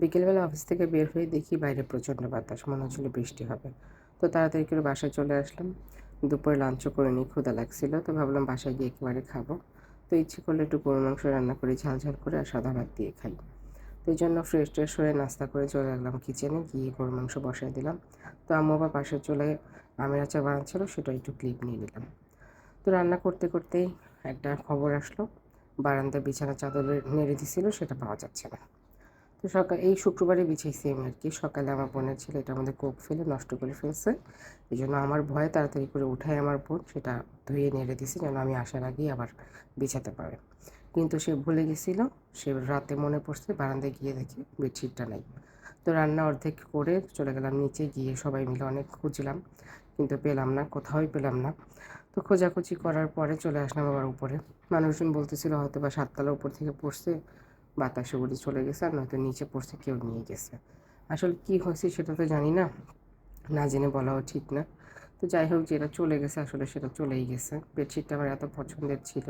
বিকেলবেলা অফিস থেকে বের হয়ে দেখি বাইরে প্রচণ্ড বাতাস, মনে হচ্ছিল বৃষ্টি হবে। তো তাড়াতাড়ি করে বাসায় চলে আসলাম। দুপুরে লাঞ্চও করে নিই, ক্ষুধা লাগছিল, তো ভাবলাম বাসায় গিয়ে একেবারে খাবো। তো ইচ্ছে করলে একটু গরুর মাংস রান্না করি, ঝাল ঝাল করে, আর সাদা ভাত দিয়ে খাই। তো এই জন্য ফ্রেশ ট্রেশ হয়ে নাস্তা করে চলে গেলাম কিচেনে, গিয়ে গরুর মাংস বসায় দিলাম। তো আম্মু আবার পাশের চুলায় আমের আচার বানাচ্ছিল, সেটা একটু ক্লিপ নিয়ে নিলাম। তো রান্না করতে করতেই একটা খবর আসলো, বারান্দার বিছানা চাদর নেড়ে দিছিল, সেটা পাওয়া যাচ্ছে না। তো এই শুক্রবারে বিছাইছি আমি আর কি। সকালে আমার বোনের ছেলে এটার মধ্যে কোক ফেলে নষ্ট করে ফেলছে। এই জন্য আমার ভয়ে তাড়াতাড়ি করে উঠায় আমার বোন সেটা ধুয়ে নেড়ে দিছি, যেন আমি আসার আগেই আবার বিছাতে পারে। কিন্তু সে ভুলে গেছিলো। সে রাতে মনে পড়ছে, বারান্দায় গিয়ে দেখি বেডশিটটা নাই। তো রান্না অর্ধেক করে চলে গেলাম নিচে, গিয়ে সবাই মিলে অনেক খুঁজলাম, কিন্তু পেলাম না, কোথাওই পেলাম না। তো খোঁজাখুঁজি করার পরে চলে আসলাম আবার উপরে। মানুষজন বলতেছিল হয়তো বা 7 তলার উপর থেকে পড়ছে, বাতাসে উড়ে চলে গেছে, আর নয়তো নিচে পড়ছে, কেউ নিয়ে গেছে। আসলে কি হয়েছে সেটা তো জানি না, না জেনে বলাও ঠিক না। তো যাই হোক, যেটা চলে গেছে আসলে সেটা চলেই গেছে। বেডশিটটা আমার এত পছন্দের ছিল,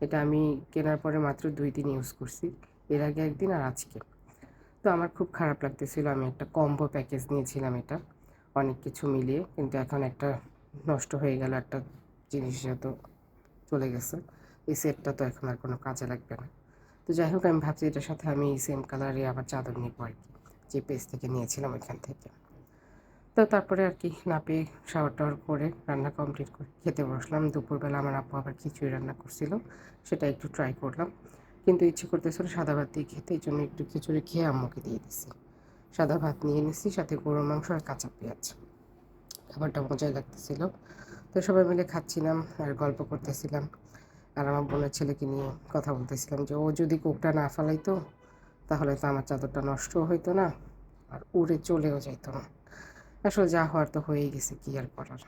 এটা আমি কেনার পরে মাত্র 2 দিন ইউজ করছি, এর আগে একদিন আর আজকে। তো আমার খুব খারাপ লাগতেছিল, আমি একটা কম্বো প্যাকেজ নিয়েছিলাম এটা, অনেক কিছু মিলিয়ে, কিন্তু এখন একটা নষ্ট হয়ে গেল, একটা জিনিস তো চলে গেছে। এই সেটটা তো এখন আর কোনো কাজে লাগবে না। তো যাই হোক, আমি ভাবছি এটার সাথে আমি সেম কালারে আবার চাদর নিবো আর কি, যে পেজ থেকে নিয়েছিলাম ওইখান থেকে। তো তারপরে আর কি না পেয়ে শাওয়ার টাওয়ার করে রান্না কমপ্লিট করে খেতে বসলাম। দুপুরবেলা আমার আপু আবার খিচুড়ি রান্না করছিল, সেটা একটু ট্রাই করলাম, কিন্তু ইচ্ছে করতেছিল সাদা ভাত দিয়ে খেতে, এই জন্য একটু খিচুড়ি খেয়ে আম্মুকে দিয়ে দিছি। সাদা ভাত নিয়ে নিছি, সাথে গরুর মাংস আর কাঁচা পেঁয়াজ। খাবারটা মজাই লাগতেছিল। তো সবাই মিলে খাচ্ছিলাম আর গল্প করতেছিলাম, আর আমার বোনের ছেলেকে নিয়ে কথা বলতেছিলাম যে ও যদি কোকটা না ফালাইতো, তাহলে তো আমার চাদরটা নষ্টও হইতো না, আর উড়ে চলেও যাইতো না। আসলে যা হওয়ার তো হয়েই গেছে, কী আর করার।